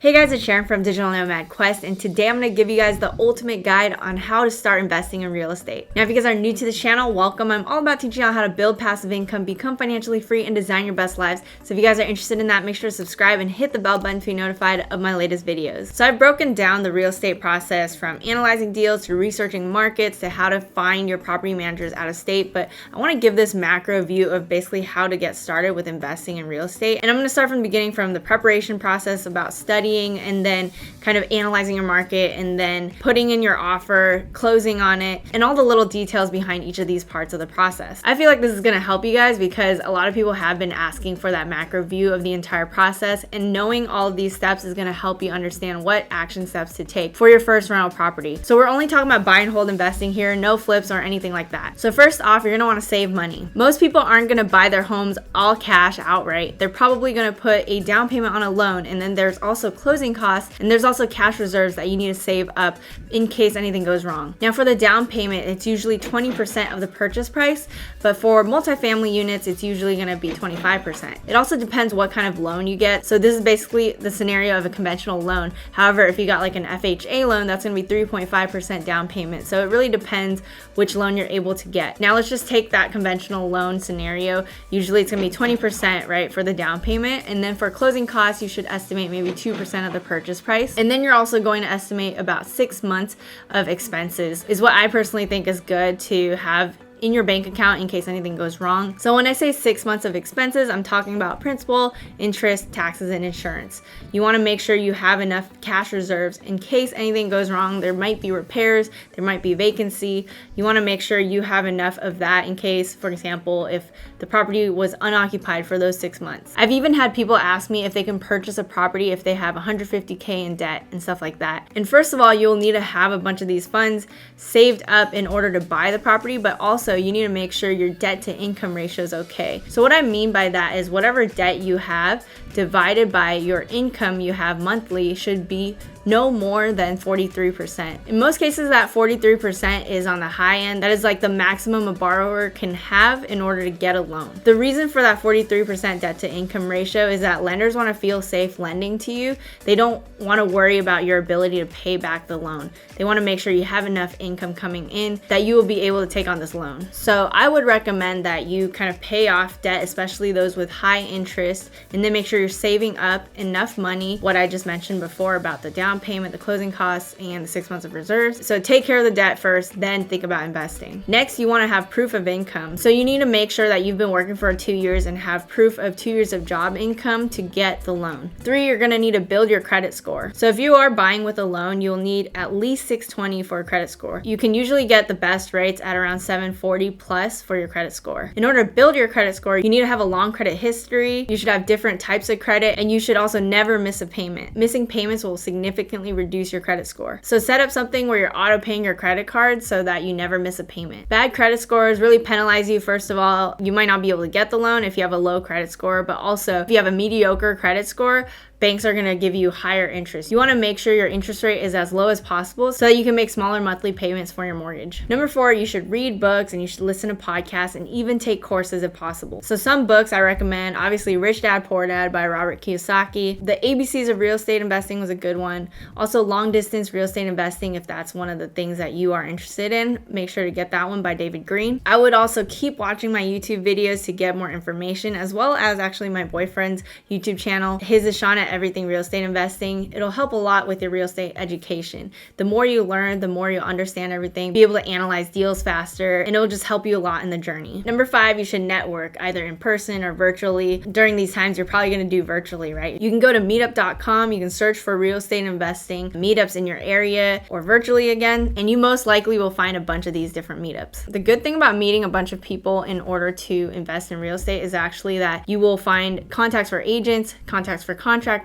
Hey guys, it's Sharon from Digital Nomad Quest, and today I'm going to give you guys the ultimate guide on how to start investing in real estate. Now, if you guys are new to the channel, welcome. I'm all about teaching you how to build passive income, become financially free, and design your best lives. So if you guys are interested in that, make sure to subscribe and hit the bell button to be notified of my latest videos. So I've broken down the real estate process from analyzing deals to researching markets to how to find your property managers out of state, but I want to give this macro view of basically how to get started with investing in real estate. And I'm going to start from the beginning, from the preparation process about studying and then kind of analyzing your market and then putting in your offer, closing on it, and all the little details behind each of these parts of the process. I feel like this is going to help you guys because a lot of people have been asking for that macro view of the entire process, and knowing all of these steps is going to help you understand what action steps to take for your first rental property. So we're only talking about buy and hold investing here, no flips or anything like that. So first off, you're going to want to save money. Most people aren't going to buy their homes all cash outright. They're probably going to put a down payment on a loan, and then there's also closing costs, and there's also cash reserves that you need to save up in case anything goes wrong. Now, for the down payment, it's usually 20% of the purchase price, but for multifamily units, it's usually going to be 25%. It also depends what kind of loan you get. So this is basically the scenario of a conventional loan. However, if you got like an FHA loan, that's going to be 3.5% down payment. So it really depends which loan you're able to get. Now, let's just take that conventional loan scenario. Usually it's going to be 20%, right, for the down payment. And then for closing costs, you should estimate maybe 2% of the purchase price. And then you're also going to estimate about 6 months of expenses is what I personally think is good to have in your bank account in case anything goes wrong. So when I say 6 months of expenses, I'm talking about principal, interest, taxes, and insurance. You want to make sure you have enough cash reserves in case anything goes wrong. There might be repairs, there might be vacancy. You want to make sure you have enough of that in case, for example, if the property was unoccupied for those 6 months. I've even had people ask me if they can purchase a property if they have $150K in debt and stuff like that. And first of all, you'll need to have a bunch of these funds saved up in order to buy the property, but also you need to make sure your debt to income ratio is okay. So what I mean by that is whatever debt you have divided by your income you have monthly should be no more than 43%. In most cases, that 43% is on the high end. That is like the maximum a borrower can have in order to get a loan. The reason for that 43% debt to income ratio is that lenders want to feel safe lending to you. They don't want to worry about your ability to pay back the loan. They want to make sure you have enough income coming in that you will be able to take on this loan. So I would recommend that you kind of pay off debt, especially those with high interest, and then make sure you're saving up enough money, what I just mentioned before about the down payment, the closing costs, and the 6 months of reserves. So take care of the debt first, then think about investing. Next, you want to have proof of income. So you need to make sure that you've been working for 2 years and have proof of 2 years of job income to get the loan. 3, you're going to need to build your credit score. So if you are buying with a loan, you'll need at least 620 for a credit score. You can usually get the best rates at around 740 plus for your credit score. In order to build your credit score, you need to have a long credit history. You should have different types of credit, and you should also never miss a payment. Missing payments will significantly reduce your credit score. So set up something where you're auto paying your credit card so that you never miss a payment. Bad credit scores really penalize you. First of all, you might not be able to get the loan if you have a low credit score, but also if you have a mediocre credit score, banks are going to give you higher interest. You want to make sure your interest rate is as low as possible so that you can make smaller monthly payments for your mortgage. Number 4, you should read books and you should listen to podcasts and even take courses if possible. So some books I recommend, obviously Rich Dad Poor Dad by Robert Kiyosaki. The ABCs of Real Estate Investing was a good one. Also Long Distance Real Estate Investing, if that's one of the things that you are interested in, make sure to get that one by David Green. I would also keep watching my YouTube videos to get more information, as well as actually my boyfriend's YouTube channel. His is Sean at Everything Real Estate Investing. It'll help a lot with your real estate education. The more you learn, the more you'll understand everything, be able to analyze deals faster, and it'll just help you a lot in the journey. Number 5, you should network either in person or virtually. During these times, you're probably going to do virtually, right? You can go to meetup.com, you can search for real estate investing meetups in your area or virtually again, and you most likely will find a bunch of these different meetups. The good thing about meeting a bunch of people in order to invest in real estate is actually that you will find contacts for agents, contacts for contractors.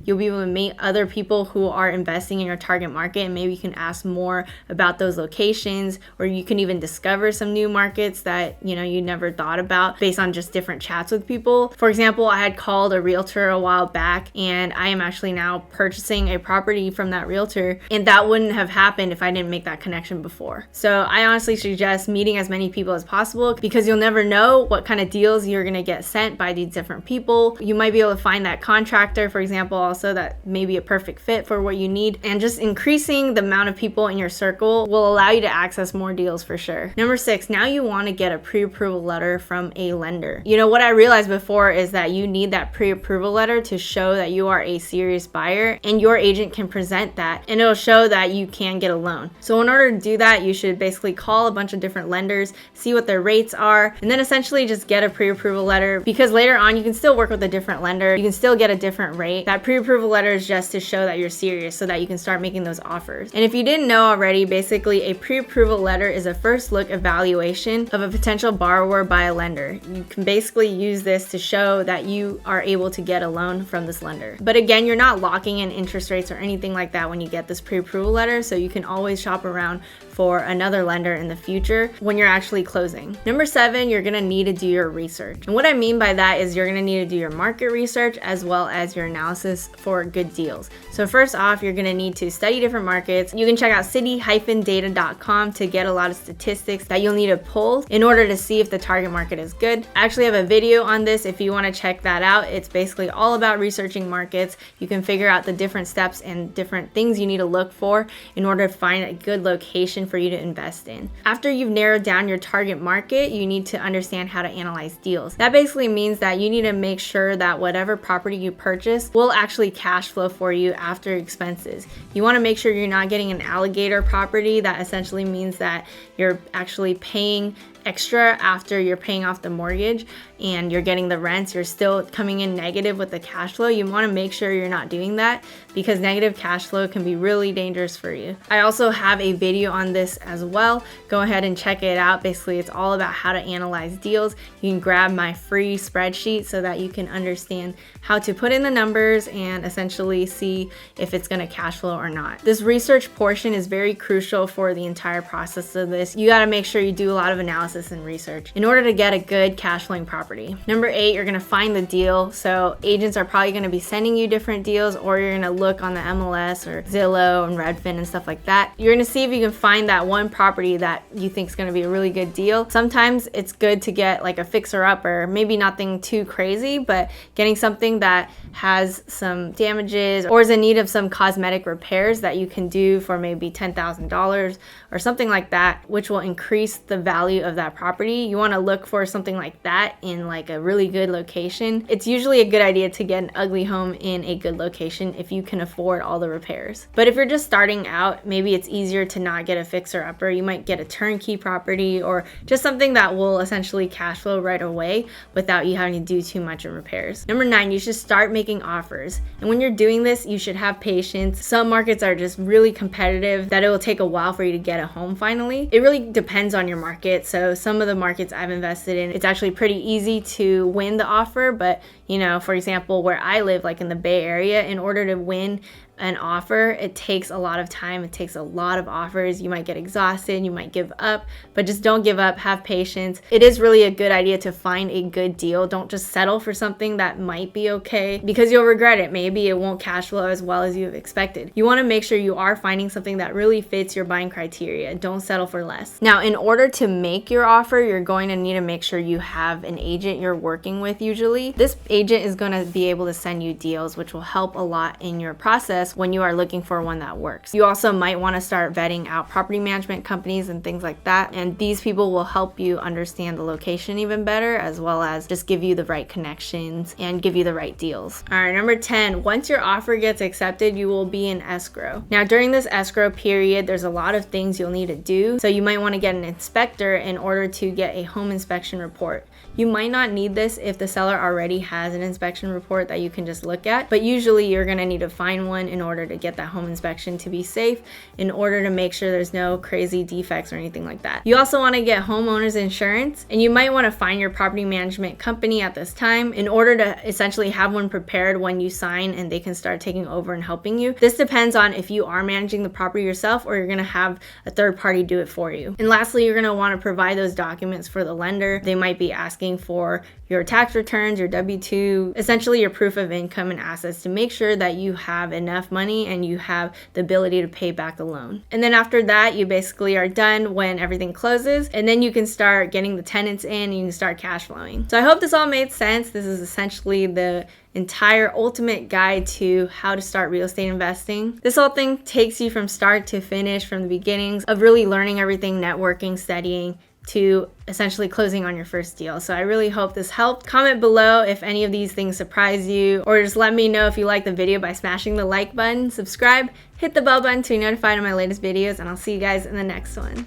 You'll be able to meet other people who are investing in your target market, and maybe you can ask more about those locations, or you can even discover some new markets that you never thought about based on just different chats with people. For example, I had called a realtor a while back, and I am actually now purchasing a property from that realtor, and that wouldn't have happened if I didn't make that connection before. So I honestly suggest meeting as many people as possible because you'll never know what kind of deals you're going to get sent by these different people. You might be able to find that contractor, for for example, also that may be a perfect fit for what you need. And just increasing the amount of people in your circle will allow you to access more deals for sure. Number 6, now you want to get a pre-approval letter from a lender. You know, what I realized before is that you need that pre-approval letter to show that you are a serious buyer, and your agent can present that and it'll show that you can get a loan. So in order to do that, you should basically call a bunch of different lenders, see what their rates are, and then essentially just get a pre-approval letter, because later on you can still work with a different lender, you can still get a different rate. That pre-approval letter is just to show that you're serious so that you can start making those offers. And if you didn't know already, basically a pre-approval letter is a first look evaluation of a potential borrower by a lender. You can basically use this to show that you are able to get a loan from this lender. But again, you're not locking in interest rates or anything like that when you get this pre-approval letter, so you can always shop around for another lender in the future when you're actually closing. Number 7, you're gonna need to do your research. And what I mean by that is you're gonna need to do your market research as well as your analysis for good deals. So first off, you're gonna need to study different markets. You can check out city-data.com to get a lot of statistics that you'll need to pull in order to see if the target market is good. I actually have a video on this if you wanna check that out. It's basically all about researching markets. You can figure out the different steps and different things you need to look for in order to find a good location for you to invest in. After you've narrowed down your target market, you need to understand how to analyze deals. That basically means that you need to make sure that whatever property you purchase will actually cash flow for you after expenses. You want to make sure you're not getting an alligator property. That essentially means that you're actually paying extra after you're paying off the mortgage and you're getting the rents, you're still coming in negative with the cash flow. You want to make sure you're not doing that, because negative cash flow can be really dangerous for you. I also have a video on this as well. Go ahead and check it out. Basically, it's all about how to analyze deals. You can grab my free spreadsheet so that you can understand how to put in the numbers and essentially see if it's going to cash flow or not. This research portion is very crucial for the entire process of this. You got to make sure you do a lot of analysis and research in order to get a good cash flowing property. Number 8, you're gonna find the deal. So agents are probably gonna be sending you different deals, or you're gonna look on the MLS or Zillow and Redfin and stuff like that. You're gonna see if you can find that one property that you think is gonna be a really good deal. Sometimes it's good to get like a fixer-upper, maybe nothing too crazy, but getting something that has some damages or is in need of some cosmetic repairs that you can do for maybe $10,000 or something like that, which will increase the value of that property. You want to look for something like that in like a really good location. It's usually a good idea to get an ugly home in a good location if you can afford all the repairs. But if you're just starting out, maybe it's easier to not get a fixer-upper. You might get a turnkey property or just something that will essentially cash flow right away without you having to do too much in repairs. Number 9, you should start making offers. And when you're doing this, you should have patience. Some markets are just really competitive that it will take a while for you to get a home finally. It really depends on your market. So some of the markets I've invested in, it's actually pretty easy to win the offer. But, you know, for example, where I live, like in the Bay Area, in order to win an offer, it takes a lot of time. It takes a lot of offers. You might get exhausted, you might give up, but just don't give up. Have patience. It is really a good idea to find a good deal. Don't just settle for something that might be okay, because you'll regret it. Maybe it won't cash flow as well as you have expected. You want to make sure you are finding something that really fits your buying criteria. Don't settle for less. Now, in order to make your offer, you're going to need to make sure you have an agent you're working with usually. This agent is going to be able to send you deals, which will help a lot in your process when you are looking for one that works. You also might want to start vetting out property management companies and things like that, and these people will help you understand the location even better, as well as just give you the right connections and give you the right deals. All right, number 10, once your offer gets accepted, you will be in escrow. Now, during this escrow period, there's a lot of things you'll need to do. So you might want to get an inspector in order to get a home inspection report. You might not need this if the seller already has an inspection report that you can just look at, but usually you're going to need to find one in order to get that home inspection to be safe, in order to make sure there's no crazy defects or anything like that. You also want to get homeowners insurance, and you might want to find your property management company at this time in order to essentially have one prepared when you sign and they can start taking over and helping you. This depends on if you are managing the property yourself or you're going to have a third party do it for you. And lastly, you're going to want to provide those documents for the lender. They might be asking for your tax returns, your W-2, to essentially your proof of income and assets to make sure that you have enough money and you have the ability to pay back the loan. And then after that, you basically are done when everything closes, and then you can start getting the tenants in and you can start cash flowing. So I hope this all made sense. This is essentially the entire ultimate guide to how to start real estate investing. This whole thing takes you from start to finish, from the beginnings of really learning everything, networking, studying, to essentially closing on your first deal. So I really hope this helped. Comment below if any of these things surprise you, or just let me know if you like the video by smashing the like button, subscribe, hit the bell button to be notified of my latest videos, and I'll see you guys in the next one.